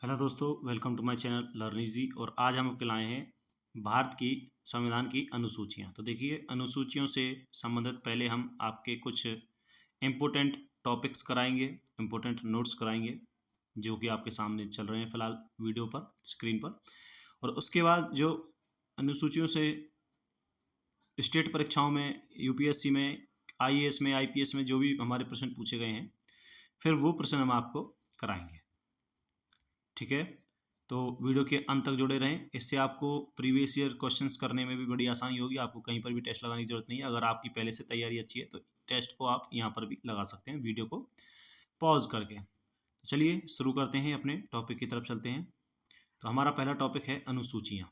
Hello दोस्तों, welcome to my channel learn easy. और आज हम आपके लाए हैं भारत की संविधान की अनुसूचियां। तो देखिए, अनुसूचियों से संबंधित पहले हम आपके कुछ इम्पोर्टेंट टॉपिक्स कराएंगे, इम्पोर्टेंट नोट्स कराएंगे जो कि आपके सामने चल रहे हैं फिलहाल वीडियो पर, स्क्रीन पर। और उसके बाद जो अनुसूचियों से स्टेट परीक्षाओं में, यूपीएससी में, आईएएस में, आईपीएस में जो भी हमारे प्रश्न पूछे गए हैं, फिर वो प्रश्न हम आपको कराएंगे। ठीक है, तो वीडियो के अंत तक जुड़े रहें। इससे आपको प्रीवियस ईयर क्वेश्चंस करने में भी बड़ी आसानी होगी। आपको कहीं पर भी टेस्ट लगाने की जरूरत नहीं है। अगर आपकी पहले से तैयारी अच्छी है तो टेस्ट को आप यहाँ पर भी लगा सकते हैं, वीडियो को पॉज करके। तो चलिए शुरू करते हैं, अपने टॉपिक की तरफ चलते हैं। तो हमारा पहला टॉपिक है अनुसूचियाँ।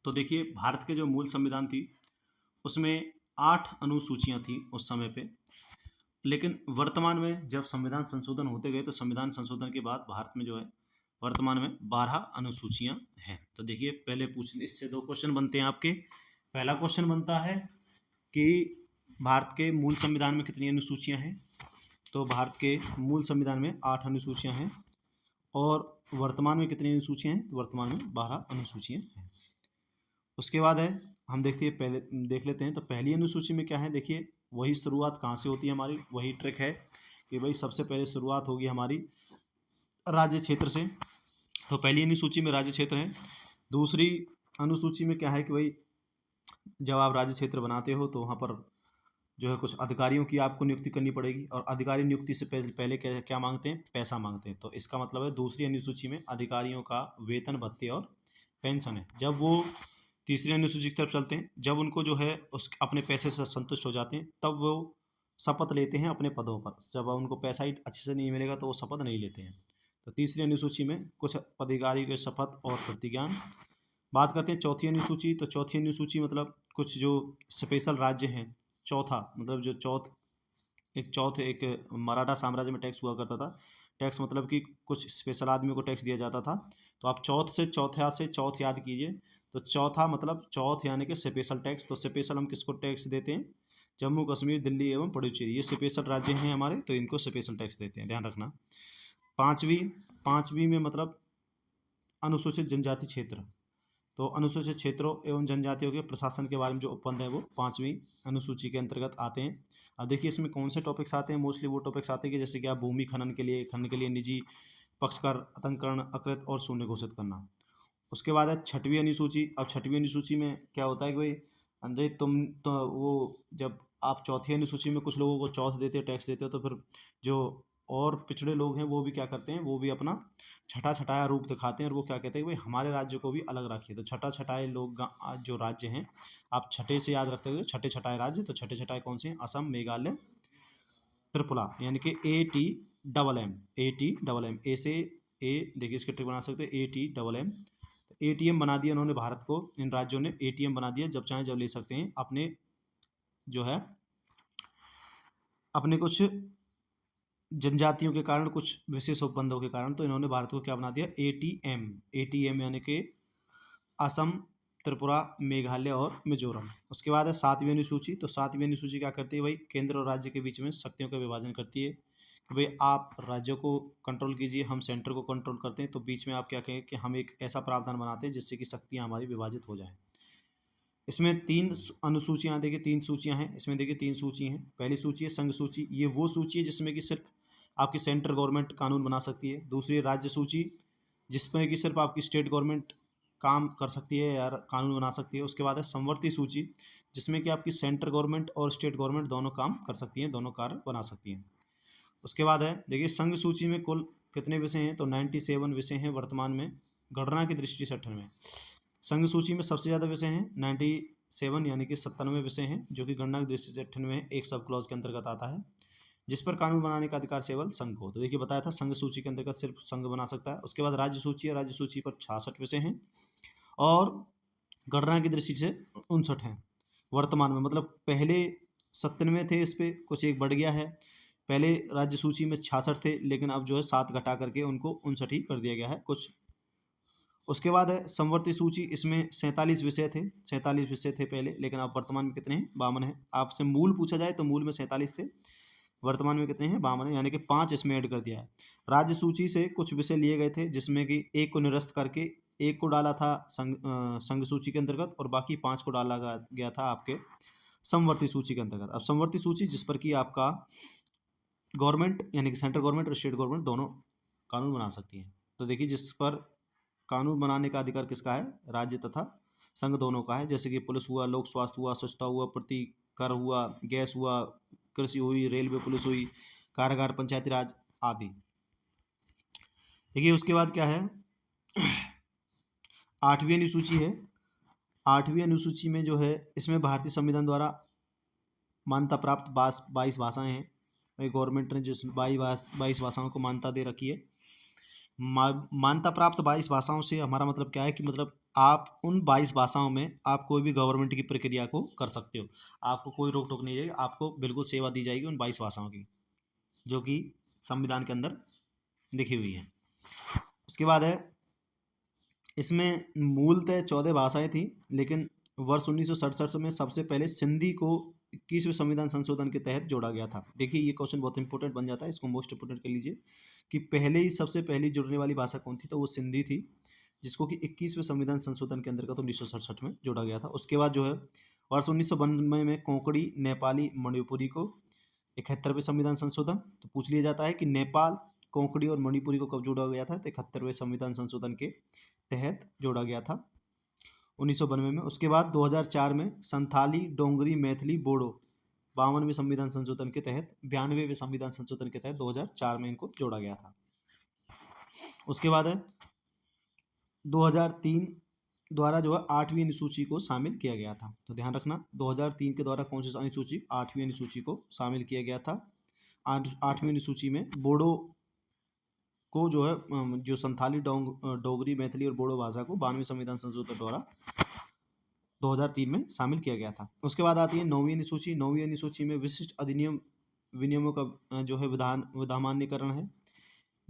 तो देखिए, भारत के जो मूल संविधान थी उसमें 8 अनुसूचियाँ थी उस समय पे। लेकिन वर्तमान में जब संविधान संशोधन होते गए तो संविधान संशोधन के बाद भारत में जो है वर्तमान में 12 अनुसूचियां हैं। तो देखिए, पहले इससे 2 क्वेश्चन बनते हैं आपके। पहला क्वेश्चन बनता है कि भारत के मूल संविधान में कितनी अनुसूचियां हैं। तो भारत के मूल संविधान में 8 अनुसूचियां हैं। और वर्तमान में कितनी अनुसूचियां हैं? तो वर्तमान में 12 अनुसूचियां हैं। उसके बाद है, हम देखते हैं, पहले देख लेते हैं। तो पहली अनुसूची में क्या है, देखिए, वही शुरुआत कहाँ से होती है हमारी, वही ट्रिक है कि भाई सबसे पहले शुरुआत होगी हमारी राज्य क्षेत्र से। तो पहली अनुसूची में राज्य क्षेत्र है। दूसरी अनुसूची में क्या है कि भाई जब आप राज्य क्षेत्र बनाते हो तो वहाँ पर जो है कुछ अधिकारियों की आपको नियुक्ति करनी पड़ेगी। और अधिकारी नियुक्ति से पहले क्या क्या मांगते हैं? पैसा मांगते हैं। तो इसका मतलब है दूसरी अनुसूची में अधिकारियों का वेतन, भत्ते और पेंशन है। जब वो तीसरी अनुसूची की तरफ चलते हैं, जब उनको जो है उस अपने पैसे से संतुष्ट हो जाते हैं, तब वो शपथ लेते हैं अपने पदों पर। जब उनको पैसा ही अच्छे से नहीं मिलेगा तो वो शपथ नहीं लेते हैं। तो तीसरी अनुसूची में कुछ अधिकारी के शपथ और प्रतिज्ञान। बात करते हैं चौथी अनुसूची। तो चौथी अनुसूची मतलब कुछ जो स्पेशल राज्य हैं। चौथा मतलब जो एक मराठा साम्राज्य में टैक्स हुआ करता था। टैक्स मतलब कि कुछ स्पेशल आदमियों को टैक्स दिया जाता था। तो आप चौथ याद कीजिए। तो चौथा मतलब चौथ यानी कि स्पेशल टैक्स। तो स्पेशल हम किसको टैक्स देते हैं? जम्मू कश्मीर, दिल्ली एवं पुडुचेरी, ये स्पेशल राज्य हैं हमारे, तो इनको स्पेशल टैक्स देते हैं, ध्यान रखना। पाँचवीं पाँचवीं में मतलब अनुसूचित जनजाति क्षेत्र। तो अनुसूचित क्षेत्रों एवं जनजातियों के प्रशासन के बारे में जो उपबंध है वो 5वीं अनुसूची के अंतर्गत आते हैं। अब देखिए, इसमें कौन से टॉपिक्स आते हैं? मोस्टली वो टॉपिक्स आते हैं कि जैसे कि आप भूमि खनन के लिए निजी पक्षकार, आतंकरण, अकृत और शून्य घोषित करना। उसके बाद है छठवीं अनुसूची। अब छठवीं अनुसूची में क्या होता है कि भाई अंजय, तुम तो वो जब आप चौथी अनुसूची में कुछ लोगों को चौथ देते हो, टैक्स देते हो, तो फिर जो और पिछड़े लोग हैं वो भी क्या करते हैं? वो भी अपना छठा छठाया रूप दिखाते हैं और वो क्या कहते हैं कि भाई हमारे राज्य को भी अलग रखिए। तो छठा छठाए लोग जो राज्य हैं, आप छठे से याद रखते हो, छठे छठाए राज्य। तो छठे छठाए कौन से हैं? असम, मेघालय, त्रिपुरा, यानी कि ए ए से ए। देखिए, इसके ट्रिक बना सकते हैं ATMM। ATM बना दिया उन्होंने भारत को, इन राज्यों ने ATM बना दिया, जब चाहे जब ले सकते हैं अपने जो है अपने कुछ जनजातियों के कारण, कुछ विशेष उपबंधों के कारण। तो इन्होंने भारत को क्या बना दिया? ATM यानी कि असम, त्रिपुरा, मेघालय और मिजोरम। उसके बाद है 7वीं अनुसूची। तो 7वीं अनुसूची क्या करती है भाई? केंद्र और राज्य के बीच में शक्तियों का विभाजन करती है कि भाई आप राज्यों को कंट्रोल कीजिए, हम सेंटर को कंट्रोल करते हैं। तो बीच में आप क्या कहें कि हम एक ऐसा प्रावधान बनाते हैं जिससे कि शक्तियाँ हमारी विभाजित हो जाएं। इसमें 3 अनुसूचियाँ, देखिए 3 सूचियाँ हैं इसमें। देखिए 3 सूची हैं। पहली सूची है संघ सूची। ये वो सूची है जिसमें कि सिर्फ आपकी सेंट्रल गवर्नमेंट कानून बना सकती है। दूसरी है राज्य सूची, जिसमें कि सिर्फ आपकी स्टेट गवर्नमेंट काम कर सकती है या कानून बना सकती है। उसके बाद है संवर्ती सूची, जिसमें कि आपकी सेंट्रल गवर्नमेंट और स्टेट गवर्नमेंट दोनों काम कर सकती हैं, दोनों कार्य बना सकती हैं। उसके बाद है, देखिए संघ सूची में कुल कितने विषय हैं? तो 97 विषय हैं वर्तमान में, गणना की दृष्टि से 98। संघ सूची में सबसे ज़्यादा विषय हैं 97, यानी कि 97 विषय हैं, जो कि गणना की दृष्टि से 98 है। एक सब क्लॉज के अंतर्गत आता है, जिस पर कानून बनाने का अधिकार केवल संघ को। तो देखिए, बताया था संघ सूची के अंतर्गत सिर्फ संघ बना सकता है। उसके बाद राज्य सूची है। राज्य सूची पर 66 विषय हैं और गणना की दृष्टि से 59 हैं वर्तमान में। मतलब पहले 97 थे, इस पे कुछ एक बढ़ गया है। पहले राज्य सूची में 66 थे, लेकिन अब जो है 7 घटा करके उनको 59 ही कर दिया गया है कुछ। उसके बाद है संवर्ती सूची। इसमें 47 विषय थे, 47 विषय थे पहले, लेकिन अब वर्तमान में कितने हैं? 52 हैं। आपसे मूल पूछा जाए तो मूल में 47 थे, वर्तमान में कितने हैं? 52 यानी कि 5 इसमें ऐड कर दिया है। राज्य सूची से कुछ विषय लिए गए थे जिसमें कि एक को निरस्त करके एक को डाला था संघ सूची के अंतर्गत और बाकी 5 को डाला गया था आपके समवर्ती सूची के अंतर्गत। अब समवर्ती सूची जिस पर कि आपका गवर्नमेंट यानी कि सेंट्रल गवर्नमेंट और स्टेट गवर्नमेंट दोनों कानून बना सकती है। तो देखिए जिस पर कानून बनाने का अधिकार किसका है? राज्य तथा संघ दोनों का है। जैसे कि पुलिस हुआ, लोक स्वास्थ्य हुआ, स्वच्छता हुआ, प्रति कर हुआ, गैस हुआ, कृषि हुई, रेलवे पुलिस हुई, कारागार, पंचायती राज आदि। देखिए उसके बाद क्या है? 8वीं अनुसूची है। 8वीं अनुसूची में जो है इसमें भारतीय संविधान द्वारा मान्यता प्राप्त 22 भाषाएं हैं। गवर्नमेंट ने जिस 22 भाषाओं को मान्यता दे रखी है। मान्यता प्राप्त 22 भाषाओं से हमारा मतलब क्या है कि मतलब आप उन 22 भाषाओं में आप कोई भी गवर्नमेंट की प्रक्रिया को कर सकते हो। आपको कोई रोक टोक नहीं रहेगी, आपको बिल्कुल सेवा दी जाएगी उन 22 भाषाओं की जो कि संविधान के अंदर लिखी हुई है। उसके बाद है इसमें मूलतः 14 भाषाएं थी, लेकिन वर्ष 1967 में सबसे पहले सिंधी को 21वें संविधान संशोधन के तहत जोड़ा गया था। देखिए ये क्वेश्चन बहुत इंपॉर्टेंट बन जाता है, इसको मोस्ट इंपोर्टेंट कर लीजिए कि सबसे पहली जुड़ने वाली भाषा कौन थी? तो वो सिंधी थी, जिसको कि 21वें संविधान संशोधन के अंतर्गत 1967 में जोड़ा गया था। उसके बाद जो है वर्ष 1992 में कोंकणी, नेपाली, मणिपुरी को 71वें संविधान संशोधन। तो पूछ लिया जाता है कि नेपाल, कोंकणी और मणिपुरी को कब जोड़ा गया था? तो 71वें संविधान संशोधन के तहत जोड़ा गया था 1992 में। उसके बाद 2004 में संथाली, डोंगरी, मैथिली, बोडो 52वें संविधान संशोधन के तहत 92वें संविधान संशोधन के तहत 2004 में इनको जोड़ा गया था। उसके बाद है 2003 द्वारा जो है 8वीं अनुसूची को शामिल किया गया था। तो ध्यान रखना 2003 के द्वारा कौन सी अनुसूची? 8वीं अनुसूची को शामिल किया गया था। 8वीं अनुसूची में बोडो को जो है जो संथाली, डोगरी, मैथिली और बोडो भाषा को 92वें संविधान संशोधन द्वारा 2003 में शामिल किया गया था। उसके बाद आती है 9वीं अनुसूची। 9वीं अनुसूची में विशिष्ट अधिनियम विनियमों का जो है विधामान्यकरण है।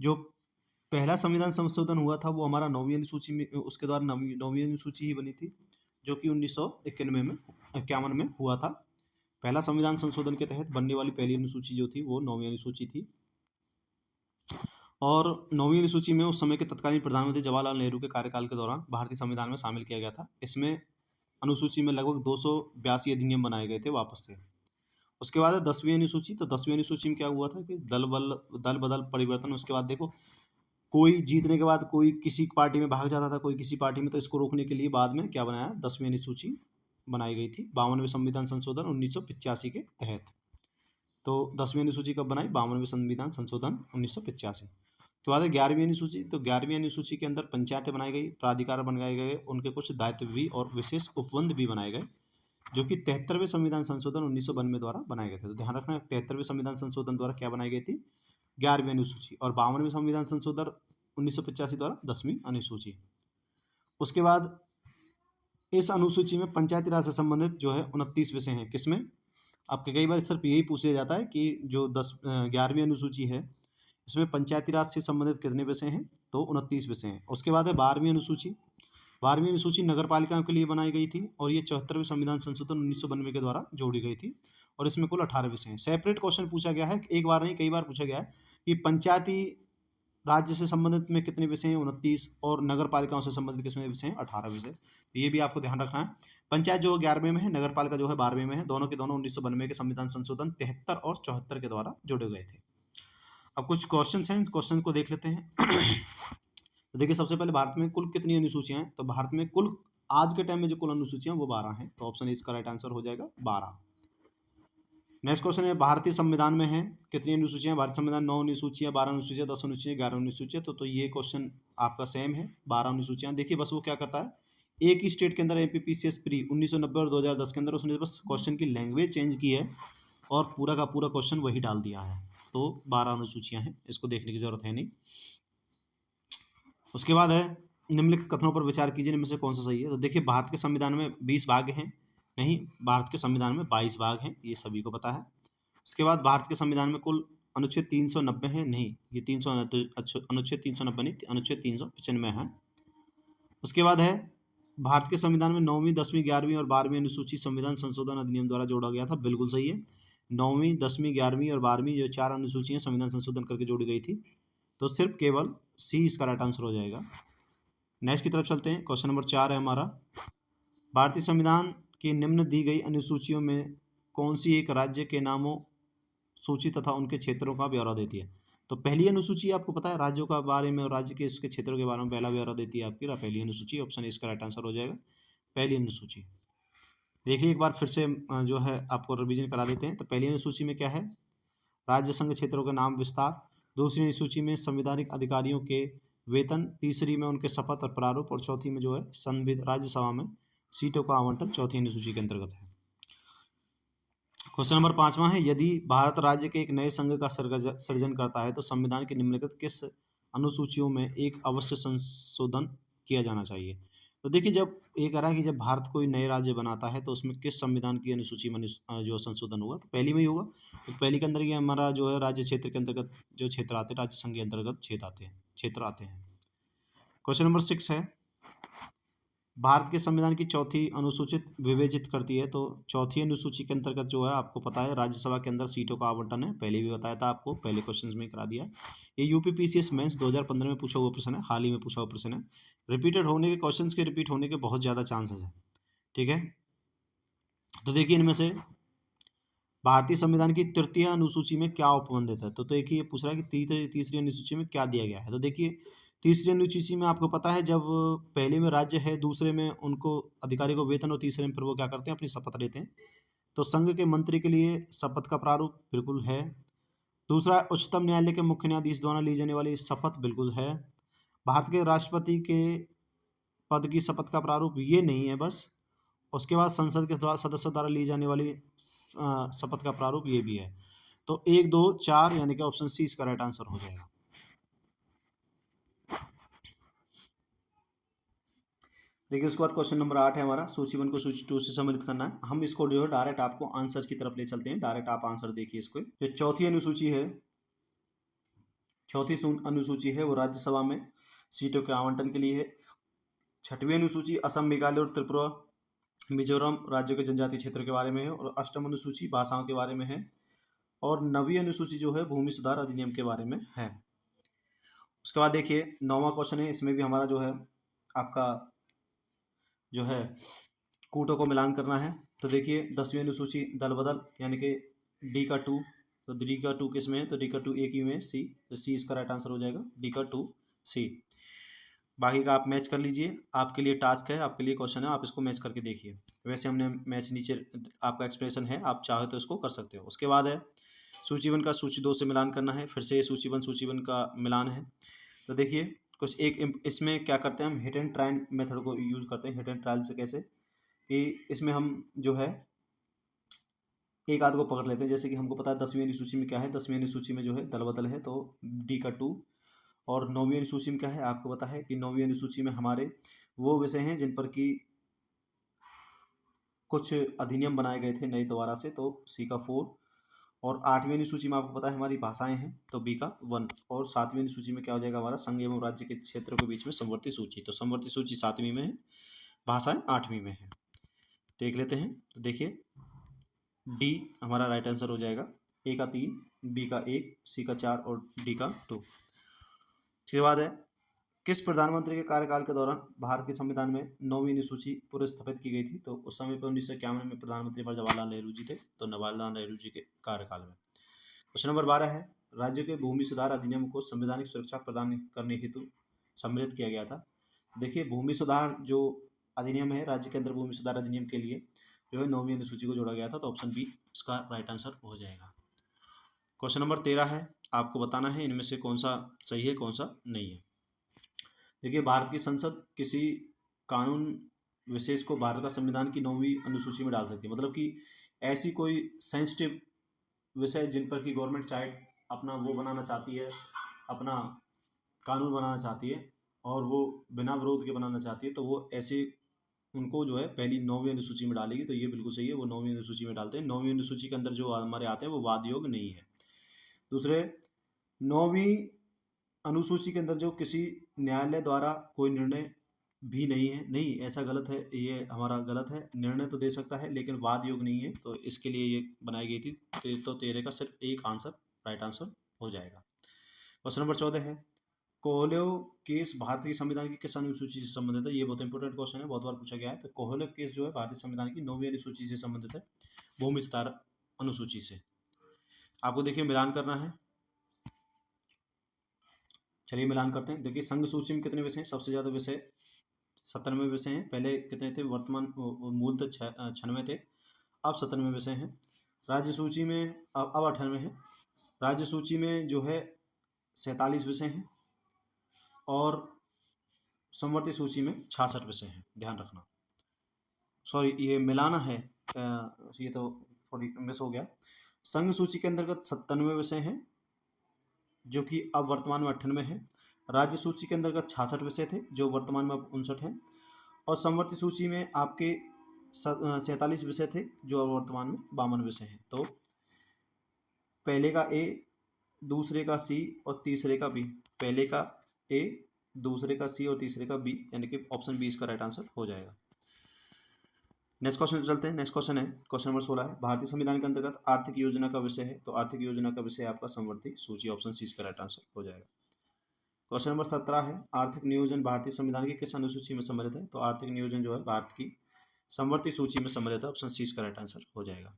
जो पहला संविधान संशोधन हुआ था वो हमारा 9वीं अनुसूची में, उसके द्वारा 9वीं अनुसूची ही बनी थी, जो कि 1991 में हुआ था। पहला संविधान संशोधन के तहत बनने वाली पहली अनुसूची जो थी वो 9वीं अनुसूची थी। और 9वीं अनुसूची में उस समय के तत्कालीन प्रधानमंत्री जवाहरलाल नेहरू के कार्यकाल के दौरान भारतीय संविधान में शामिल किया गया था। इसमें अनुसूची में लगभग 282 अधिनियम बनाए गए थे वापस से। उसके बाद है 10वीं अनुसूची। तो 10वीं अनुसूची में क्या हुआ था कि दल बदल परिवर्तन। उसके बाद देखो कोई जीतने के बाद कोई किसी पार्टी में भाग जाता था, कोई किसी पार्टी में, तो इसको रोकने के लिए बाद में क्या बनाया? 10वीं अनुसूची बनाई गई थी 52वें संविधान संशोधन 1985 के तहत। तो 10वीं अनुसूची कब बनाई? 52वें संविधान संशोधन 1985 के बाद 11वीं अनुसूची। तो 11वीं अनुसूची के अंदर पंचायतें बनाई गई, प्राधिकार बनाए गए, उनके कुछ दायित्व भी और विशेष उपबंध भी बनाए गए, जो कि 73वें संविधान संशोधन 1992 द्वारा बनाए गए थे। तो ध्यान रखना 73वें संविधान संशोधन द्वारा क्या बनाई गई थी? 11वीं अनुसूची। और 52वें संविधान संशोधन 1985 द्वारा 10वीं अनुसूची। उसके बाद इस अनुसूची में पंचायती राज से संबंधित जो है 29 विषय हैं। किसमें? आपके कई बार सिर्फ यही पूछा जाता है कि जो 11वीं अनुसूची है इसमें पंचायती राज से संबंधित कितने विषय हैं? तो 29 विषय हैं। उसके बाद है 12वीं अनुसूची। 12वीं अनुसूची नगर पालिकाओं के लिए बनाई गई थी और ये 74वें संविधान संशोधन 1992 के द्वारा जोड़ी गई थी और इसमें कुल 18 विषय हैं। सेपरेट क्वेश्चन पूछा गया है, एक बार नहीं कई बार पूछा गया है कि पंचायती राज्य से संबंधित में कितने विषय हैं? 29, और नगर पालिकाओं से संबंधित कितने विषय हैं? 18 विषय। तो ये भी आपको ध्यान रखना है। पंचायत जो 11वें में है, नगर पालिका जो है 12वें में है, दोनों के दोनों 1992 के संविधान संशोधन 73 और 74 के द्वारा जोड़े गए थे। अब कुछ क्वेश्चन हैं, इस क्वेश्चन को देख लेते हैं। तो देखिए सबसे पहले भारत में कुल कितनी अनुसूचियां हैं? तो भारत में कुल आज के टाइम में जो कुल अनुसूचियां वो 12 हैं। तो ऑप्शन इसका राइट आंसर हो जाएगा 12। नेक्स्ट क्वेश्चन है भारतीय संविधान में है कितनी अनुसूचियां? भारतीय संविधान 9 अनुसूचियां, 12 अनुसूचियां, 10 अनुसूचियां, 11 अनुसूचियां। तो ये क्वेश्चन आपका सेम है, 12 अनुसूचियां। देखिए बस वो क्या करता है, एक ही स्टेट के अंदर एमपीपीसीएस प्री 1990 और 2010 के अंदर उसने बस क्वेश्चन की लैंग्वेज चेंज की है और पूरा का पूरा क्वेश्चन वही डाल दिया है। तो 12 अनुसूचियां हैं, इसको देखने की जरूरत है नहीं। उसके बाद है निम्नलिखित कथनों पर विचार कीजिए, इनमें से कौन सा सही है? तो देखिए भारत के संविधान में 20 भाग हैं, नहीं, भारत के संविधान में 22 भाग हैं, ये सभी को पता है। उसके बाद भारत के संविधान में कुल अनुच्छेद 390 है, नहीं, ये 390 अनुच्छेद 390 नहीं, अनुच्छेद 395 है। उसके बाद है भारत के संविधान में 9वीं, 10वीं, 11वीं और 12वीं अनुसूची संविधान संशोधन अधिनियम द्वारा जोड़ा गया था, बिल्कुल सही है। 9वीं 10वीं 11वीं और 12वीं जो 4 अनुसूचियाँ संविधान संशोधन करके जोड़ी गई थी, तो सिर्फ केवल सी इसका राइट आंसर हो जाएगा। नेक्स्ट की तरफ चलते हैं। क्वेश्चन नंबर 4 है हमारा, भारतीय संविधान की निम्न दी गई अनुसूचियों में कौन सी एक राज्य के नामों, सूची तथा उनके क्षेत्रों का ब्यौरा देती है? तो पहली अनुसूची आपको पता है राज्यों का बारे में और राज्य के उसके क्षेत्रों के बारे में पहला ब्यौरा देती है आपकी पहली अनुसूची। ऑप्शन इसका राइट आंसर हो जाएगा, पहली अनुसूची। देखिए एक बार फिर से जो है आपको रिवीजन करा देते हैं। तो पहली अनुसूची में क्या है, राज्य संघ क्षेत्रों के नाम विस्तार। दूसरी अनुसूची में संवैधानिक अधिकारियों के वेतन। तीसरी में उनके शपथ और प्रारूप। और चौथी में जो है राज्यसभा में सीटों का आवंटन चौथी अनुसूची के अंतर्गत है। क्वेश्चन नंबर 5वां है, यदि भारत राज्य के एक नए संघ का सृजन करता है तो संविधान के निम्नलिखित किस अनुसूचियों में एक अवश्य संशोधन किया जाना चाहिए? तो देखिए जब ये कह रहा है कि जब भारत कोई नए राज्य बनाता है तो उसमें किस संविधान की अनुसूची में जो संशोधन होगा, तो पहली में ही होगा। तो पहली के अंदर ये हमारा जो है राज्य क्षेत्र के अंतर्गत जो क्षेत्र आते हैं, राज्य संघ के अंतर्गत क्षेत्र आते हैं। क्वेश्चन नंबर 6 है, भारत के संविधान की चौथी अनुसूचित विवेचित करती है। तो चौथी अनुसूची के अंतर्गत जो है आपको पता है राज्यसभा के अंदर सीटों का आवंटन है, पहले भी बताया था आपको, पहले क्वेश्चंस में करा दिया। ये यूपीपीसीएस मेंस 2015 में पूछा हुआ प्रश्न है, हाल ही में पूछा हुआ प्रश्न है। रिपीटेड होने के क्वेश्चंस के रिपीट होने के बहुत ज़्यादा चांसेस है, ठीक है। तो देखिए इनमें से भारतीय संविधान की तृतीय अनुसूची में क्या उपबंधित है? तो देखिए ये पूछ रहा है कि तीसरी अनुसूची में क्या दिया गया है। तो देखिए तीसरी अनुसूची में आपको पता है जब पहले में राज्य है, दूसरे में उनको अधिकारी को वेतन और तीसरे में फिर वो क्या करते हैं, अपनी शपथ लेते हैं। तो संघ के मंत्री के लिए शपथ का प्रारूप बिल्कुल है। दूसरा, उच्चतम न्यायालय के मुख्य न्यायाधीश द्वारा ली जाने वाली शपथ बिल्कुल है। भारत के राष्ट्रपति के पद की शपथ का प्रारूप ये नहीं है बस। उसके बाद संसद के द्वारा सदस्य द्वारा ली जाने वाली शपथ का प्रारूप ये भी है। तो 1 2 4 यानी कि ऑप्शन सी इसका राइट आंसर हो जाएगा। देखिए उसके बाद क्वेश्चन नंबर 8 है हमारा, सूची 1 को सूची 2 से सम्मिलित करना है। हम इसको जो है डायरेक्ट आपको आंसर की तरफ ले चलते हैं, डायरेक्ट आप आंसर देखिए इसको। जो चौथी अनुसूची है, चौथी अनुसूची है वो राज्यसभा में सीटों के आवंटन के लिए है। छठवीं अनुसूची असम, मेघालय और त्रिपुरा मिजोरम राज्यों के जनजातीय क्षेत्र के बारे में है। और अष्टम अनुसूची भाषाओं के बारे में है। और 9वीं अनुसूची जो है भूमि सुधार अधिनियम के बारे में है। उसके बाद देखिए 9वां क्वेश्चन है, इसमें भी हमारा जो है आपका जो है कूटों को मिलान करना है। तो देखिए 10वीं अनुसूची दल बदल यानी कि डी का 2। तो डी का 2 किस में है? तो डी का 2 एक ही में सी, तो सी इसका राइट आंसर हो जाएगा, डी का 2 सी। बाकी का आप मैच कर लीजिए, आपके लिए टास्क है, आपके लिए क्वेश्चन है, आप इसको मैच करके देखिए। वैसे हमने मैच नीचे आपका एक्सप्रेशन है, आप चाहो तो इसको कर सकते हो। उसके बाद है सूची 1 का सूची 2 से मिलान करना है। फिर से सूची 1 का मिलान है। तो देखिए कुछ एक इसमें क्या करते हैं, हम हिट एंड ट्रायल मेथड को यूज़ करते हैं। हिट एंड ट्रायल से कैसे कि इसमें हम जो है एक आध को पकड़ लेते हैं। जैसे कि हमको पता है 10वीं अनुसूची में क्या है, 10वीं अनुसूची में जो है दल बदल है, तो डी का 2। और 9वीं अनुसूची में क्या है, आपको पता है कि 9वीं अनुसूची में हमारे वो विषय हैं जिन पर कि कुछ अधिनियम बनाए गए थे नए दोबारा से, तो सी का 4। और 8वीं अनुसूची में आपको पता है हमारी भाषाएं हैं, तो बी का 1। और 7वीं अनुसूची में क्या हो जाएगा हमारा, संघ एवं राज्य के क्षेत्रों के बीच में समवर्ती सूची। तो समवर्ती सूची 7वीं में है, भाषाएं 8वीं में है। देख लेते हैं। तो देखिए डी हमारा राइट आंसर हो जाएगा, ए का 3, बी का 1, सी का 4 और डी का 2। उसके बाद है किस प्रधानमंत्री के कार्यकाल के दौरान भारत के संविधान में 9वीं अनुसूची पुनर्स्थापित की गई थी? तो उस समय पर 1951 में प्रधानमंत्री पर जवाहरलाल नेहरू जी थे, तो जवाहरलाल नेहरू जी के कार्यकाल में। क्वेश्चन नंबर 12 है, राज्य के भूमि सुधार अधिनियम को संवैधानिक सुरक्षा प्रदान करने हेतु सम्मिलित किया गया था। देखिए भूमि सुधार जो अधिनियम है, राज्य के अंदर भूमि सुधार अधिनियम के लिए जो है 9वीं अनुसूची को जोड़ा गया था, तो ऑप्शन बी इसका राइट आंसर हो जाएगा। क्वेश्चन नंबर 13 है, आपको बताना है इनमें से कौन सा सही है कौन सा नहीं है। देखिए भारत की संसद किसी कानून विशेष को भारत का संविधान की 9वीं अनुसूची में डाल सकती है। मतलब कि ऐसी कोई सेंसिटिव विषय जिन पर कि गवर्नमेंट चाहे अपना वो बनाना चाहती है, अपना कानून बनाना चाहती है और वो बिना विरोध के बनाना चाहती है, तो वो ऐसे उनको जो है पहली 9वीं अनुसूची में डालेगी। तो ये बिल्कुल सही है, वो 9वीं अनुसूची में डालते हैं। 9वीं अनुसूची के अंदर जो हमारे आते हैं वो वाद योग नहीं है। दूसरे, 9वीं अनुसूची के अंदर जो किसी न्यायालय द्वारा कोई निर्णय भी नहीं है, नहीं ऐसा गलत है, ये हमारा गलत है। निर्णय तो दे सकता है लेकिन वाद योग नहीं है, तो इसके लिए ये बनाई गई थी। तो तेरे का सिर्फ एक आंसर राइट आंसर हो जाएगा। क्वेश्चन नंबर 14 है, कोहलियो केस भारतीय संविधान की किस अनुसूची से संबंधित है? ये बहुत इंपॉर्टेंट क्वेश्चन है, बहुत बार पूछा गया है। तो कोहलियो केस जो है भारतीय संविधान की 9वीं अनुसूची से संबंधित है, भूमि विस्तार अनुसूची से। आपको देखिए मिलान करना है, चलिए मिलान करते हैं। देखिए संघ सूची में कितने विषय हैं? सबसे ज़्यादा विषय 97 विषय हैं। पहले कितने थे? वर्तमान मूलतः 96 थे, अब 97 विषय हैं। राज्य सूची में अब 98 है। राज्य सूची में जो है 47 विषय हैं और समवर्ती सूची में 66 विषय हैं, ध्यान रखना। सॉरी, ये मिलाना है, ये तो थोड़ी मिस हो गया। संघ सूची के अंतर्गत 97 विषय हैं जो कि अब वर्तमान में 98 है। राज्य सूची के अंतर्गत 66 विषय थे जो वर्तमान में अब 59 हैं, और समवर्ती सूची में आपके 47 विषय थे जो अब वर्तमान में 52 विषय हैं। तो पहले का ए, दूसरे का सी और तीसरे का बी, पहले का ए, दूसरे का सी और तीसरे का बी, यानी कि ऑप्शन बी इसका राइट आंसर हो जाएगा। नेक्स्ट क्वेश्चन चलते हैं। नेक्स्ट क्वेश्चन है, क्वेश्चन नंबर 16 है, भारतीय संविधान के अंतर्गत आर्थिक योजना का विषय है। तो आर्थिक योजना का विषय आपका समवर्ती सूची, ऑप्शन सी इसका राइट आंसर हो जाएगा। क्वेश्चन नंबर 17 है, आर्थिक नियोजन भारतीय संविधान की किस अनुसूची में सम्मिलित है? तो आर्थिक नियोजन जो है भारत की समवर्ती सूची में सम्मिलित है, ऑप्शन सी इसका राइट आंसर हो जाएगा।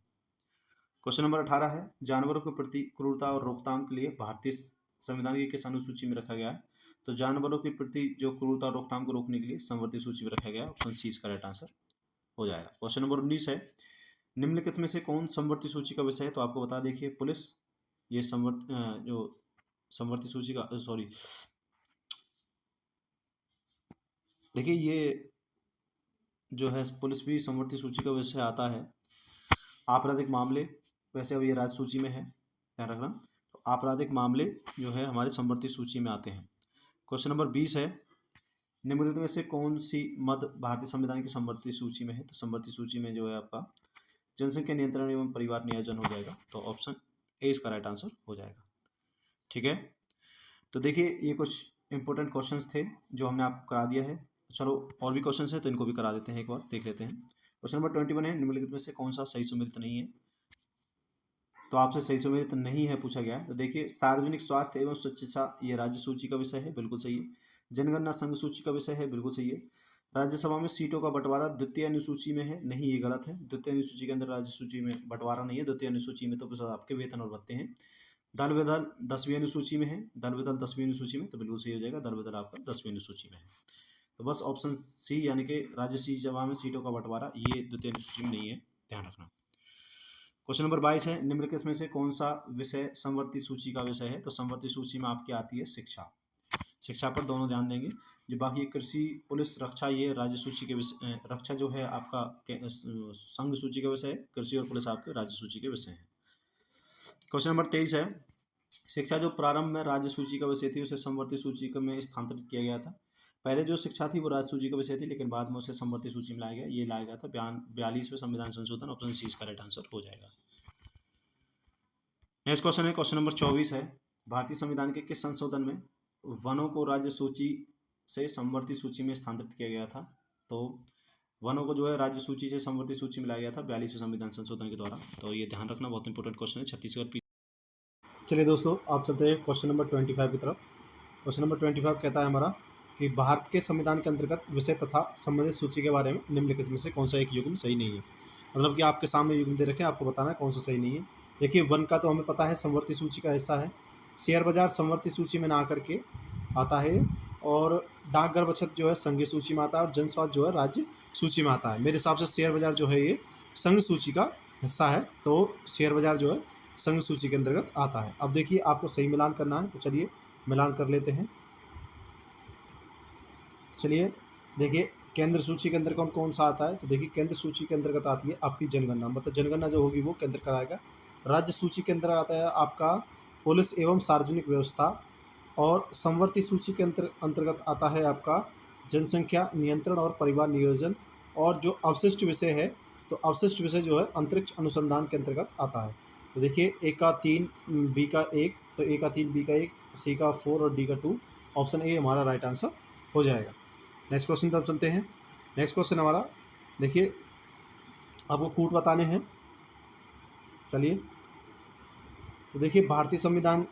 क्वेश्चन नंबर 18 है, जानवरों के प्रति क्रूरता और रोकथाम के लिए भारतीय संविधान की किस अनुसूची में रखा गया है? तो जानवरों के प्रति जो क्रूरता और रोकथाम को रोकने के लिए समवर्ती सूची में रखा गया, ऑप्शन सी इसका राइट आंसर हो जाएगा। क्वेश्चन नंबर 19 है, निम्नलिखित में से कौन समवर्ती सूची का विषय है? तो आपको बता देखिए पुलिस, ये जो समवर्ती सूची का सॉरी, देखिए ये जो है पुलिस भी समवर्ती सूची का विषय आता है। आपराधिक मामले, वैसे अब ये राज्य सूची में है, ध्यान रखना। तो आपराधिक मामले जो है हमारे समवर्ती सूची में आते हैं। क्वेश्चन नंबर 20 है, निम्नलिखित में से कौन सी मद भारतीय संविधान की समवर्ती सूची में है? तो समवर्ती सूची में जो है आपका जनसंख्या नियंत्रण एवं परिवार नियोजन हो जाएगा, तो ऑप्शन ए इसका राइट आंसर हो जाएगा। ठीक है, तो देखिए ये कुछ इंपॉर्टेंट क्वेश्चंस थे जो हमने आपको करा दिया है। चलो और भी क्वेश्चंस है तो इनको भी करा देते हैं, एक बार देख लेते हैं। क्वेश्चन नंबर 21 है, निम्नलिखित में से कौन सा सही सुमेलित नहीं है? तो आपसे सही सुमेलित नहीं है पूछा गया है। तो देखिए सार्वजनिक स्वास्थ्य एवं स्वच्छता ये राज्य सूची का विषय है, बिल्कुल सही है। जनगणना संघ सूची का विषय है, बिल्कुल सही है। राज्यसभा में सीटों का बंटवारा द्वितीय अनुसूची में है, नहीं ये गलत है। द्वितीय अनुसूची के अंदर राज्य सूची में बंटवारा नहीं है, द्वितीय अनुसूची में तो बस आपके वेतन और भत्ते हैं। दल बदल 10वीं अनुसूची में है, दल बदल 10वीं अनुसूची में, तो बिल्कुल सही हो जाएगा, दल बदल आपका 10वीं अनुसूची में है। तो बस ऑप्शन सी यानी कि राज्यसभा में सीटों का बंटवारा ये द्वितीय अनुसूची में नहीं है, ध्यान रखना। क्वेश्चन नंबर 22 है, निम्नलिखित में से कौन सा विषय समवर्ती सूची का विषय है? तो समवर्ती सूची में आपकी आती है शिक्षा। शिक्षा पर दोनों ध्यान देंगे। जो बाकी कृषि, पुलिस, रक्षा ये राज्य सूची के विषय, रक्षा जो है आपका संघ सूची का विषय है, कृषि और पुलिस आपके राज्य सूची के विषय हैं। क्वेश्चन नंबर 23 है, शिक्षा जो प्रारंभ में राज्य सूची का विषय थी उसे समवर्ती सूची में स्थानांतरित किया गया था। पहले जो शिक्षा थी वो राज्य सूची का विषय थी, लेकिन बाद में उसे समवर्ती सूची में लाया गया। ये लाया गया था 42वें संविधान संशोधन, ऑप्शन सी इसका राइट आंसर हो जाएगा। नेक्स्ट क्वेश्चन है, क्वेश्चन नंबर 24 है, भारतीय संविधान के किस संशोधन में वनों को राज्य सूची से समवर्ती सूची में स्थानांतरित किया गया था? तो वनों को जो है राज्य सूची से समवर्ती सूची में लाया गया था 42वें संविधान संशोधन के द्वारा। तो ये ध्यान रखना, बहुत इंपॉर्टेंट क्वेश्चन है, छत्तीसगढ़। चलिए दोस्तों, आप चलते हैं क्वेश्चन नंबर 25 की तरफ। क्वेश्चन नंबर 25 कहता है हमारा कि भारत के संविधान के अंतर्गत विषय तथा संबंधित सूची के बारे में निम्नलिखित में से कौन सा एक युग्म सही नहीं है? मतलब कि आपके सामने युग्म दे रखे हैं, आपको बताना है कौन सा सही नहीं है। देखिए वन का तो हमें पता है समवर्ती सूची का हिस्सा है, शेयर बाजार समवर्ती सूची में ना आकर के आता है, और डाकघर बचत जो है संघीय सूची में आता है, और जन स्वास्थ्य जो है राज्य सूची में आता है। मेरे हिसाब से शेयर बाजार जो है ये संघ सूची का हिस्सा है, तो शेयर बाजार जो है संघ सूची के अंतर्गत आता है। अब देखिए आपको सही मिलान करना है, तो चलिए मिलान कर लेते हैं। चलिए देखिए केंद्र सूची के अंदर कौन कौन सा आता है? तो देखिए केंद्र सूची के अंतर्गत आती है आपकी जनगणना, मतलब जनगणना जो होगी वो केंद्र कराएगा। राज्य सूची के अंदर आता है आपका पुलिस एवं सार्वजनिक व्यवस्था, और समवर्ती सूची के अंतर्गत आता है आपका जनसंख्या नियंत्रण और परिवार नियोजन, और जो अवशिष्ट विषय है तो अवशिष्ट विषय जो है अंतरिक्ष अनुसंधान के अंतर्गत आता है। तो देखिए ए का 3, बी का 1, तो ए का 3, बी का 1, सी का 4 और डी का 2, ऑप्शन ए हमारा राइट आंसर हो जाएगा। नेक्स्ट क्वेश्चन तरफ चलते हैं। नेक्स्ट क्वेश्चन हमारा देखिए, आपको कूट बताने हैं। चलिए, तो देखिए भारतीय संविधान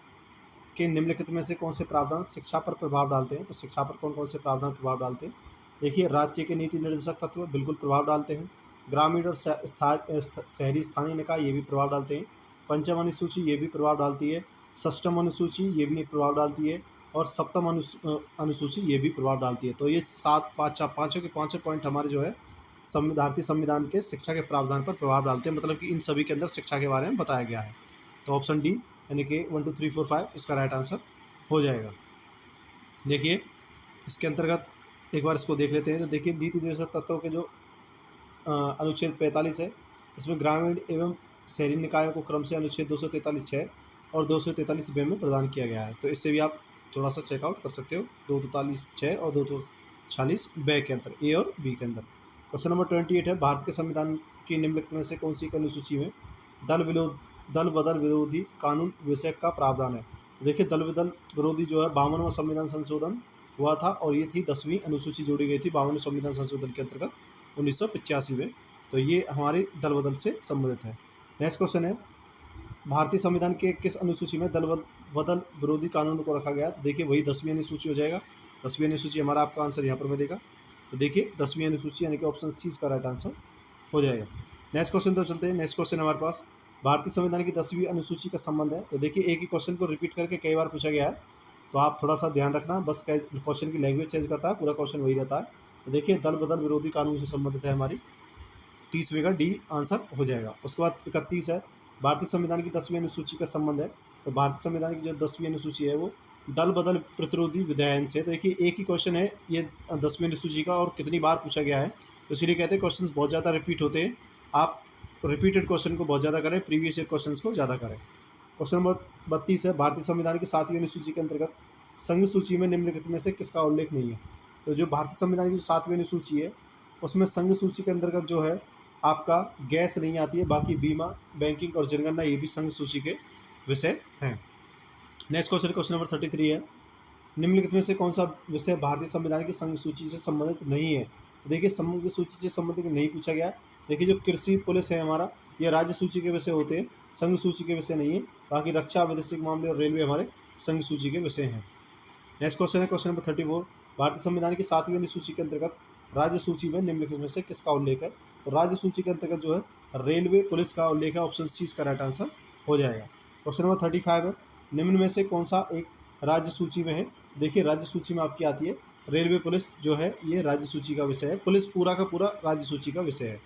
के निम्नलिखित में से कौन से प्रावधान शिक्षा पर प्रभाव डालते हैं। तो शिक्षा पर कौन कौन से प्रावधान प्रभाव डालते हैं। देखिए, राज्य के नीति निर्देशक तत्व बिल्कुल प्रभाव डालते हैं। ग्रामीण और शहरी स्थानीय निकाय ये भी प्रभाव डालते हैं। पंचम अनुसूची ये भी प्रभाव डालती है। षष्ठम अनुसूची ये भी प्रभाव डालती है। और सप्तम अनुसूची ये भी प्रभाव डालती है। तो ये पाँचों के पाँचों पॉइंट हमारे जो है भारतीय संविधान के शिक्षा के प्रावधान पर प्रभाव डालते हैं। मतलब कि इन सभी के अंदर शिक्षा के बारे में बताया गया है। तो ऑप्शन डी यानी कि 1 2 3 4 5 इसका राइट आंसर हो जाएगा। देखिए, इसके अंतर्गत एक बार इसको देख लेते हैं। तो देखिए, नीति निर्देशक तत्वों के जो अनुच्छेद 45 है, इसमें ग्रामीण एवं शहरी निकायों को क्रम से अनुच्छेद 243(6) और 243(ब) में प्रदान किया गया है। तो इससे भी आप थोड़ा सा चेकआउट कर सकते हो 243(6) और 246(ब) के अंदर, ए और बी के अंदर। क्वेश्चन नंबर 28 है, भारत के संविधान की निम्नलिखित में से कौन सी अनुसूची में दल बदल विरोधी कानून विषय का प्रावधान है। देखिए, दल बदल विरोधी जो है 52वां संविधान संशोधन हुआ था और ये थी 10वीं अनुसूची जोड़ी गई थी 52वें संविधान संशोधन के अंतर्गत 1985 में। तो ये हमारी दल बदल से संबंधित है। नेक्स्ट क्वेश्चन है, भारतीय संविधान के किस अनुसूची में दल बदल विरोधी कानून को रखा गया। तो देखिए, वही 10वीं अनुसूची हो जाएगा। 10वीं अनुसूची हमारा आपका आंसर यहाँ पर मिलेगा। तो देखिए, 10वीं अनुसूची यानी कि ऑप्शन सी इसका राइट आंसर हो जाएगा। नेक्स्ट क्वेश्चन तो चलते हैं। नेक्स्ट क्वेश्चन हमारे पास भारतीय संविधान की 10वीं अनुसूची का संबंध है। तो देखिए, एक ही क्वेश्चन को रिपीट करके कई बार पूछा गया है, तो आप थोड़ा सा ध्यान रखना। बस क्वेश्चन की लैंग्वेज चेंज करता है, पूरा क्वेश्चन वही रहता है। तो देखिए, दल बदल विरोधी कानून से संबंधित है हमारी, 30वें का डी आंसर हो जाएगा। उसके बाद 31 है, भारतीय संविधान की 10वीं अनुसूची का संबंध है। तो भारतीय संविधान की जो 10वीं अनुसूची है वो दल बदल प्रतिरोधी विधायन से। तो देखिए, एक ही क्वेश्चन है ये 10वीं अनुसूची का और कितनी बार पूछा गया है, तो इसलिए कहते हैं क्वेश्चन बहुत ज़्यादा रिपीट होते हैं। आप रिपीटेड क्वेश्चन को बहुत ज़्यादा करें, प्रीवियस ईयर क्वेश्चन को ज़्यादा करें। क्वेश्चन नंबर 32 है, भारतीय संविधान की 7वीं अनुसूची के अंतर्गत संघ सूची में निम्नलिखित में से किसका उल्लेख नहीं है। तो जो भारतीय संविधान की जो 7वीं अनुसूची है उसमें संघ सूची के अंतर्गत जो है आपका गैस नहीं आती है, बाकी बीमा, बैंकिंग और जनगणना ये भी संघ सूची के विषय हैं। नेक्स्ट क्वेश्चन, क्वेश्चन नंबर 33 है, निम्नलिखित में से कौन सा विषय भारतीय संविधान की संघ सूची से संबंधित नहीं है। देखिए, संघ सूची से संबंधित नहीं पूछा गया। देखिए, जो कृषि पुलिस है हमारा, ये राज्य सूची के विषय होते हैं, संघ सूची के विषय नहीं है। बाकी रक्षा, वैदेशिक मामले और रेलवे हमारे संघ सूची के विषय हैं। नेक्स्ट क्वेश्चन है, क्वेश्चन नंबर 34, भारतीय संविधान की 7वीं अनुसूची के अंतर्गत राज्य सूची में निम्नलिखित में से किसका उल्लेख है। तो राज्य सूची के अंतर्गत जो है रेलवे पुलिस का उल्लेख है। ऑप्शन सी इसका राइट आंसर हो जाएगा। क्वेश्चन नंबर 35 है, निम्न में से कौन सा एक राज्य सूची में है। देखिए, राज्य सूची में आपकी आती है रेलवे पुलिस जो है, ये राज्य सूची का विषय है। पुलिस पूरा का पूरा राज्य सूची का विषय है।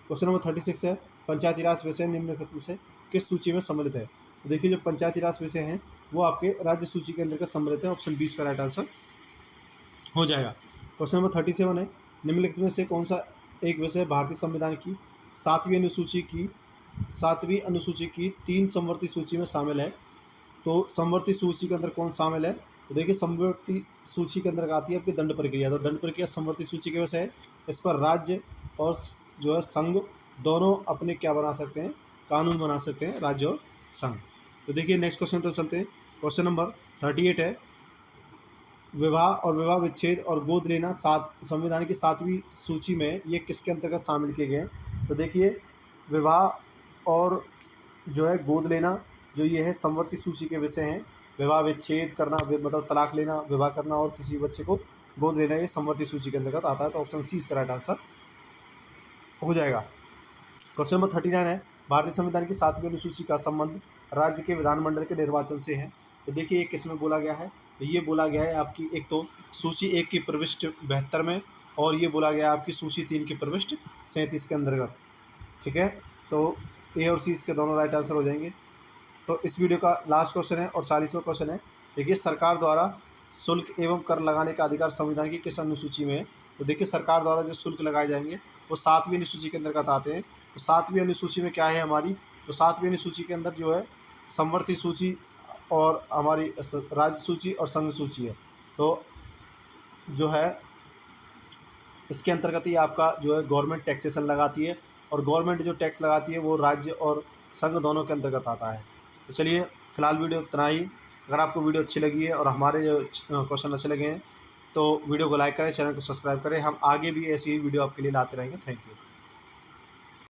क्वेश्चन नंबर 36 है, पंचायती राज विषय निम्नलिखित में से किस सूची में सम्मिलित है। तो देखिए, जो पंचायती राज विषय हैं वो आपके राज्य सूची के अंतर्गत सम्मिलित है। ऑप्शन 20 का राइट आंसर हो जाएगा। क्वेश्चन नंबर 37 है, निम्नलिखित में से कौन सा एक विषय भारतीय संविधान की 7वीं अनुसूची की 3 समवर्ती सूची में शामिल है। तो समवर्ती सूची के अंदर कौन शामिल है। तो देखिए, समवर्ती सूची के अंदर आती है आपकी दंड प्रक्रिया। तो दंड प्रक्रिया समवर्ती सूची के विषय है। इस पर राज्य और जो है संघ दोनों अपने क्या बना सकते हैं, कानून बना सकते हैं, राज्य और संघ। तो देखिए, नेक्स्ट क्वेश्चन तो चलते हैं। क्वेश्चन नंबर 38 है, विवाह और विवाह विच्छेद और गोद लेना संविधान की 7वीं सूची में ये किसके अंतर्गत शामिल किए गए हैं। तो देखिए, विवाह और जो है गोद लेना जो ये है समवर्ती सूची के विषय हैं। विवाह विच्छेद करना मतलब तलाक लेना, विवाह करना और किसी बच्चे को गोद लेना, ये समवर्ती सूची के अंतर्गत आता है। तो ऑप्शन सी इसका राइट आंसर हो जाएगा। क्वेश्चन नंबर 39 है, भारतीय संविधान की 7वीं अनुसूची का संबंध राज्य के विधानमंडल के निर्वाचन से है। तो देखिए, ये किस में बोला गया है। तो ये बोला गया है आपकी एक तो सूची 1 की प्रविष्ट 72 में, और ये बोला गया है आपकी सूची 3 की प्रविष्ट 37 के अंतर्गत। ठीक है, तो ए और सी इसके दोनों राइट आंसर हो जाएंगे। तो इस वीडियो का लास्ट क्वेश्चन है और 40वां क्वेश्चन है। देखिए, सरकार द्वारा शुल्क एवं कर लगाने का अधिकार संविधान की किस अनुसूची में है। तो देखिए, सरकार द्वारा जो शुल्क लगाए जाएंगे वो 7वीं अनुसूची के अंतर्गत आते हैं। तो 7वीं अनुसूची में क्या है हमारी, तो 7वीं अनुसूची के अंदर जो है समवर्ती सूची और हमारी राज्य सूची और संघ सूची है। तो जो है इसके अंतर्गत ही आपका जो है गवर्नमेंट टैक्सेशन लगाती है, और गवर्नमेंट जो टैक्स लगाती है वो राज्य और संघ दोनों के अंतर्गत आता है। तो चलिए, फिलहाल वीडियो इतना ही। अगर आपको वीडियो अच्छी लगी है और हमारे जो क्वेश्चन अच्छे लगे हैं तो वीडियो को लाइक करें, चैनल को सब्सक्राइब करें। हम आगे भी ऐसी ही वीडियो आपके लिए लाते रहेंगे। Thank you.